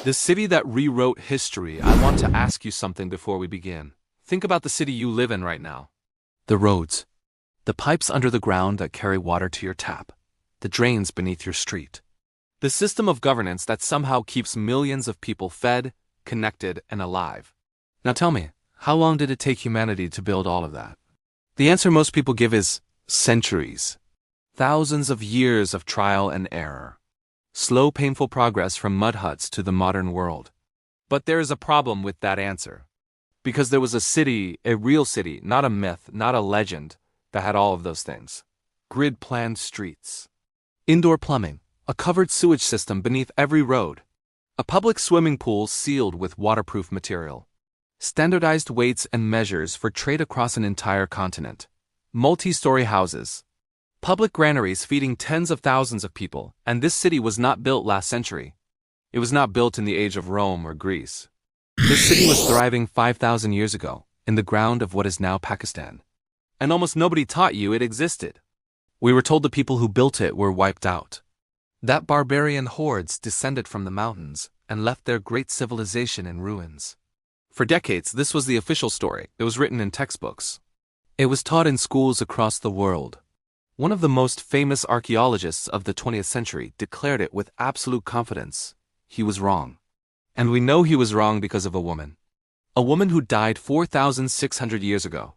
The city that rewrote history. I want to ask you something before we begin. Think about the city you live in right now. The roads. The pipes under the ground that carry water to your tap. The drains beneath your street. The system of governance that somehow keeps millions of people fed, connected, and alive. Now tell me, how long did it take humanity to build all of that? The answer most people give is centuries. Thousands of years of trial and error. Slow, painful progress from mud huts to the modern world. But there is a problem with that answer. Because there was a city, a real city, not a myth, not a legend, that had all of those things. Grid-planned streets. Indoor plumbing, a covered sewage system beneath every road. A public swimming pool sealed with waterproof material. Standardized weights and measures for trade across an entire continent. Multi-story houses. Public granaries feeding tens of thousands of people, and this city was not built last century. It was not built in the age of Rome or Greece. This city was thriving 5,000 years ago, in the ground of what is now Pakistan. And almost nobody taught you it existed. We were told the people who built it were wiped out. That barbarian hordes descended from the mountains and left their great civilization in ruins. For decades, this was the official story. It was written in textbooks. It was taught in schools across the world. One of the most famous archaeologists of the 20th century declared it with absolute confidence. He was wrong. And we know he was wrong because of a woman. A woman who died 4,600 years ago.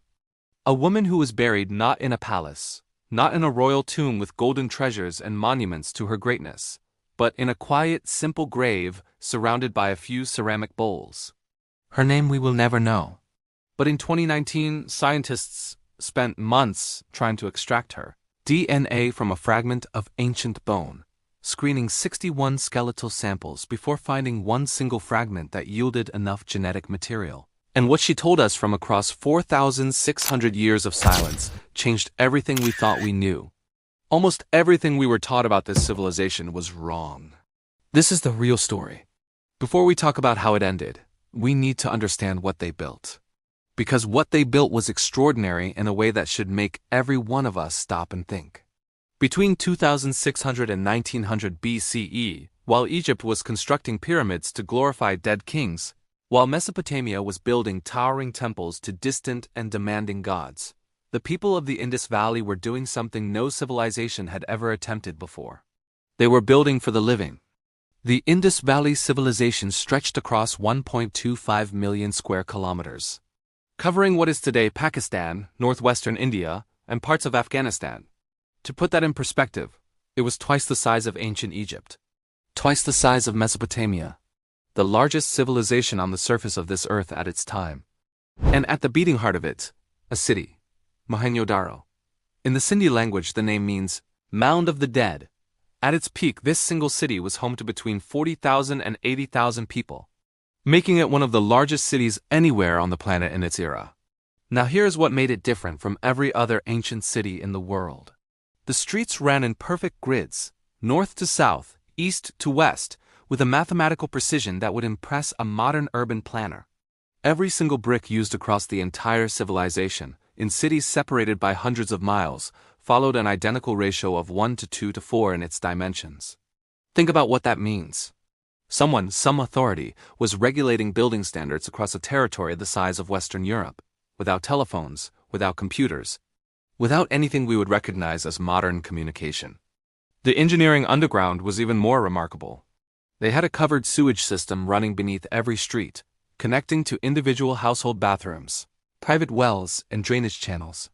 A woman who was buried not in a palace, not in a royal tomb with golden treasures and monuments to her greatness, but in a quiet, simple grave surrounded by a few ceramic bowls. Her name we will never know. But in 2019, scientists spent months trying to extract her DNA from a fragment of ancient bone, screening 61 skeletal samples before finding one single fragment that yielded enough genetic material. And what she told us from across 4,600 years of silence changed everything we thought we knew. Almost everything we were taught about this civilization was wrong. This is the real story. Before we talk about how it ended, we need to understand what they built. Because what they built was extraordinary in a way that should make every one of us stop and think. Between 2600 and 1900 BCE, while Egypt was constructing pyramids to glorify dead kings, while Mesopotamia was building towering temples to distant and demanding gods, the people of the Indus Valley were doing something no civilization had ever attempted before. They were building for the living. The Indus Valley Civilization stretched across 1.25 million square kilometers, covering what is today Pakistan, northwestern India, and parts of Afghanistan. To put that in perspective, it was twice the size of ancient Egypt, twice the size of Mesopotamia, the largest civilization on the surface of this earth at its time. And at the beating heart of it, a city, Mohenjo-daro. In the Sindhi language, the name means Mound of the Dead. At its peak, this single city was home to between 40,000 and 80,000 people, making it one of the largest cities anywhere on the planet in its era. Now here's what made it different from every other ancient city in the world. The streets ran in perfect grids, north to south, east to west, with a mathematical precision that would impress a modern urban planner. Every single brick used across the entire civilization, in cities separated by hundreds of miles, followed an identical ratio of 1 to 2 to 4 in its dimensions. Think about what that means. Someone, some authority, was regulating building standards across a territory the size of Western Europe, without telephones, without computers, without anything we would recognize as modern communication. The engineering underground was even more remarkable. They had a covered sewage system running beneath every street, connecting to individual household bathrooms, private wells, and drainage channels.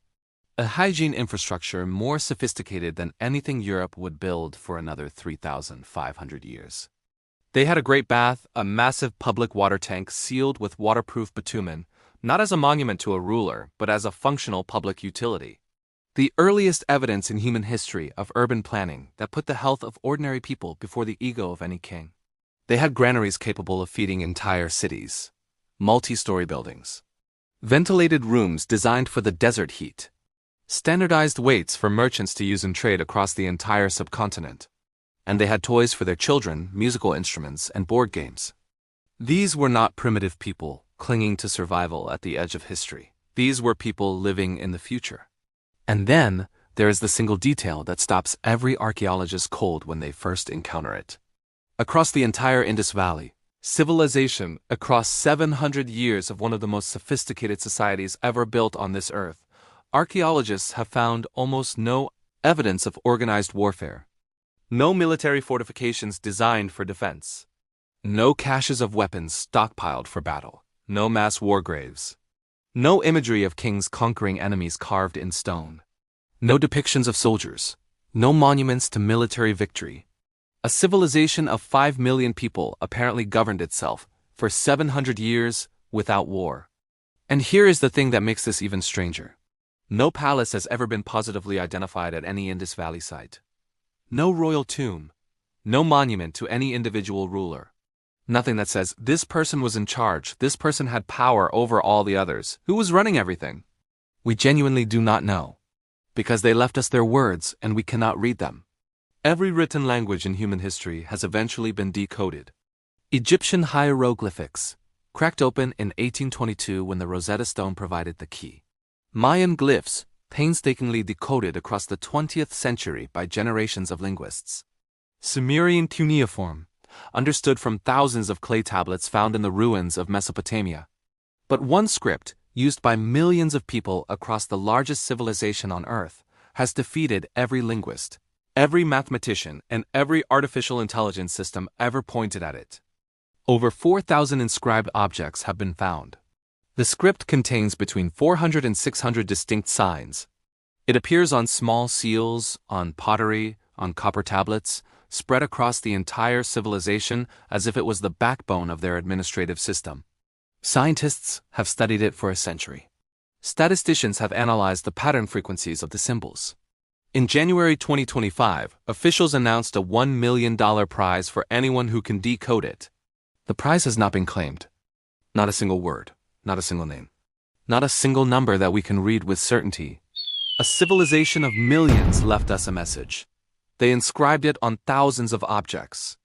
A hygiene infrastructure more sophisticated than anything Europe would build for another 3,500 years. They had a great bath, a massive public water tank sealed with waterproof bitumen, not as a monument to a ruler, but as a functional public utility. The earliest evidence in human history of urban planning that put the health of ordinary people before the ego of any king. They had granaries capable of feeding entire cities, multi-story buildings, ventilated rooms designed for the desert heat, standardized weights for merchants to use in trade across the entire subcontinent. And they had toys for their children, musical instruments, and board games. These were not primitive people clinging to survival at the edge of history. These were people living in the future. And then there is the single detail that stops every archaeologist cold when they first encounter it. Across the entire Indus Valley, Civilization across 700 years of one of the most sophisticated societies ever built on this earth. Archaeologists have found almost no evidence of organized warfare. No military fortifications designed for defense. No caches of weapons stockpiled for battle. No mass war graves. No imagery of kings conquering enemies carved in stone. No depictions of soldiers. No monuments to military victory. A civilization of 5 million people apparently governed itself for 700 years without war. And here is the thing that makes this even stranger. No palace has ever been positively identified at any Indus Valley site. No royal tomb. No monument to any individual ruler. Nothing that says this person was in charge, this person had power over all the others. Who was running everything? We genuinely do not know. Because they left us their words and we cannot read them. Every written language in human history has eventually been decoded. Egyptian hieroglyphics, cracked open in 1822 when the Rosetta Stone provided the key. Mayan glyphs, painstakingly decoded across the 20th century by generations of linguists. Sumerian cuneiform, understood from thousands of clay tablets found in the ruins of Mesopotamia. But one script, used by millions of people across the largest civilization on Earth, has defeated every linguist, every mathematician, and every artificial intelligence system ever pointed at it. Over 4,000 inscribed objects have been found. The script contains between 400 and 600 distinct signs. It appears on small seals, on pottery, on copper tablets, spread across the entire civilization as if it was the backbone of their administrative system. Scientists have studied it for a century. Statisticians have analyzed the pattern frequencies of the symbols. In January 2025, officials announced a $1 million prize for anyone who can decode it. The prize has not been claimed. Not a single word, not a single name, not a single number that we can read with certainty. A civilization of millions left us a message. They inscribed it on thousands of objects.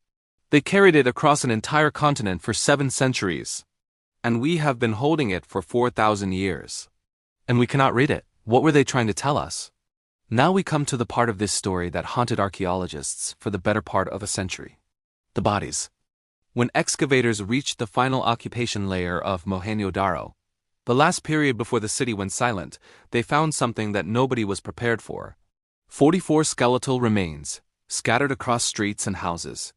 They carried it across an entire continent for 7 centuries. And we have been holding it for 4,000 years. And we cannot read it. What were they trying to tell us? Now we come to the part of this story that haunted archaeologists for the better part of a century. The bodies. When excavators reached the final occupation layer of Mohenjo-daro, the last period before the city went silent, they found something that nobody was prepared for. 44 skeletal remains, scattered across streets and houses.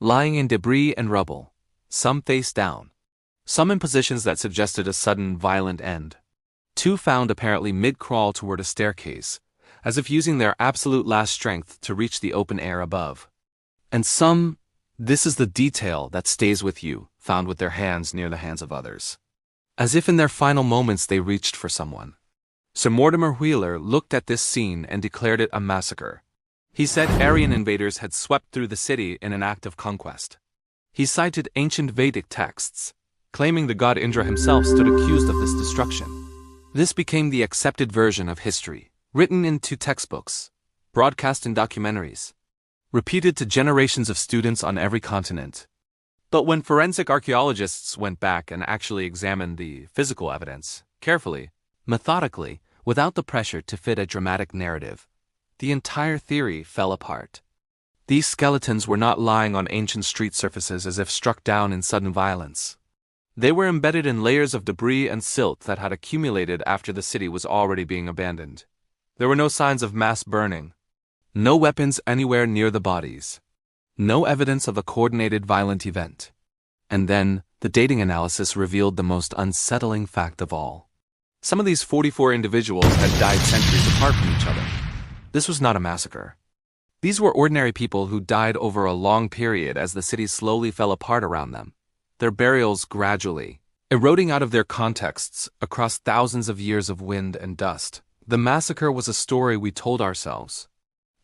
Lying in debris and rubble, some face down. Some in positions that suggested a sudden, violent end. 2 found apparently mid-crawl toward a staircase, as if using their absolute last strength to reach the open air above. And some, this is the detail that stays with you, found with their hands near the hands of others. As if in their final moments they reached for someone. Sir Mortimer Wheeler looked at this scene and declared it a massacre. He said Aryan invaders had swept through the city in an act of conquest. He cited ancient Vedic texts, claiming the god Indra himself stood accused of this destruction. This became the accepted version of history, written into textbooks, broadcast in documentaries, repeated to generations of students on every continent. But when forensic archaeologists went back and actually examined the physical evidence, carefully, methodically, without the pressure to fit a dramatic narrative, the entire theory fell apart. These skeletons were not lying on ancient street surfaces as if struck down in sudden violence. They were embedded in layers of debris and silt that had accumulated after the city was already being abandoned. There were no signs of mass burning. No weapons anywhere near the bodies. No evidence of a coordinated violent event. And then, the dating analysis revealed the most unsettling fact of all. Some of these 44 individuals had died centuries apart from each other. This was not a massacre. These were ordinary people who died over a long period as the city slowly fell apart around them. Their burials gradually, eroding out of their contexts across thousands of years of wind and dust. The massacre was a story we told ourselves.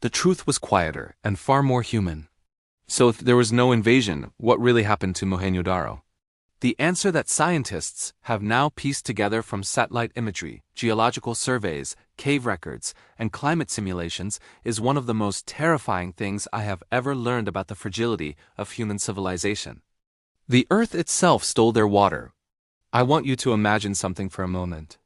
The truth was quieter and far more human. So if there was no invasion, what really happened to Mohenjo-daro? The answer that scientists have now pieced together from satellite imagery, geological surveys, cave records, and climate simulations is one of the most terrifying things I have ever learned about the fragility of human civilization. The earth itself stole their water. I want you to imagine something for a moment.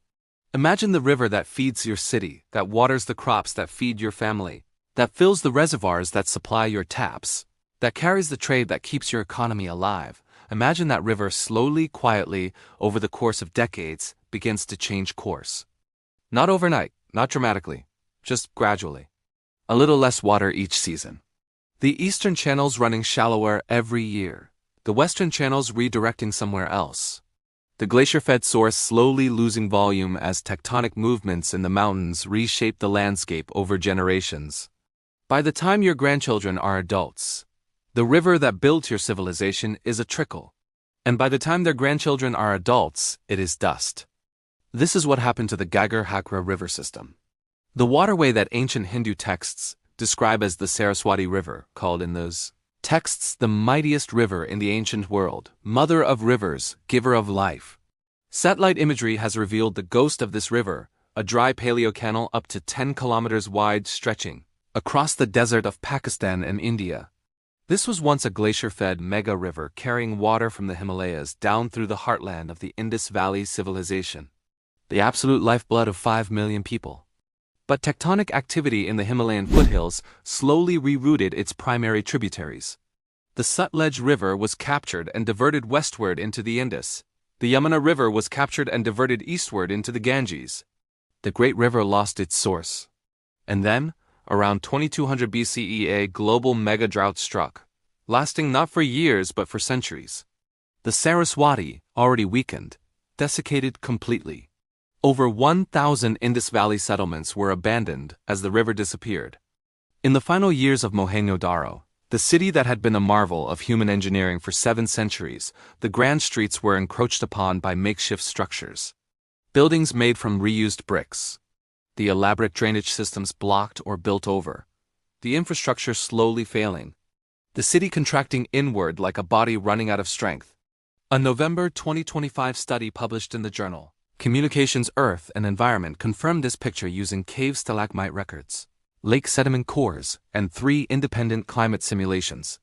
Imagine the river that feeds your city, that waters the crops that feed your family, that fills the reservoirs that supply your taps, that carries the trade that keeps your economy alive, Imagine that river slowly, quietly, over the course of decades, begins to change course. Not overnight, not dramatically, just gradually. A little less water each season. The eastern channels running shallower every year. The western channels redirecting somewhere else. The glacier-fed source slowly losing volume as tectonic movements in the mountains reshape the landscape over generations. By the time your grandchildren are adults, the river that built your civilization is a trickle. And by the time their grandchildren are adults, it is dust. This is what happened to the Ghaggar-Hakra river system. The waterway that ancient Hindu texts describe as the Saraswati River, called in those texts the mightiest river in the ancient world, mother of rivers, giver of life. Satellite imagery has revealed the ghost of this river, a dry paleocanal up to 10 kilometers wide stretching across the desert of Pakistan and India. This was once a glacier-fed mega river carrying water from the Himalayas down through the heartland of the Indus Valley Civilization, the absolute lifeblood of 5 million people. But tectonic activity in the Himalayan foothills slowly rerouted its primary tributaries. The Sutlej River was captured and diverted westward into the Indus. The Yamuna River was captured and diverted eastward into the Ganges. The great river lost its source. And then, around 2200 BCE, a global mega-drought struck, lasting not for years but for centuries. The Saraswati, already weakened, desiccated completely. Over 1,000 Indus Valley settlements were abandoned as the river disappeared. In the final years of Mohenjo-daro, the city that had been a marvel of human engineering for 7 centuries, the grand streets were encroached upon by makeshift structures. Buildings made from reused bricks. The elaborate drainage systems blocked or built over. The infrastructure slowly failing. The city contracting inward like a body running out of strength. A November 2025 study published in the journal Communications, Earth, and Environment confirmed this picture using cave stalagmite records, lake sediment cores, and 3 independent climate simulations.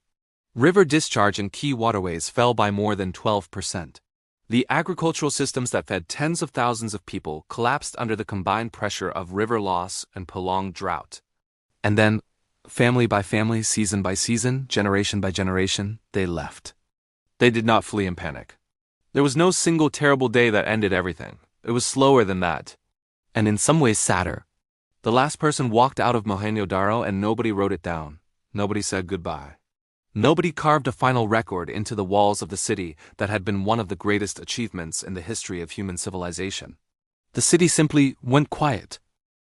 River discharge in key waterways fell by more than 12%. The agricultural systems that fed tens of thousands of people collapsed under the combined pressure of river loss and prolonged drought. And then, family by family, season by season, generation by generation, they left. They did not flee in panic. There was no single terrible day that ended everything. It was slower than that. And in some ways sadder. The last person walked out of Mohenjo-daro and nobody wrote it down. Nobody said goodbye. Nobody carved a final record into the walls of the city that had been one of the greatest achievements in the history of human civilization. The city simply went quiet.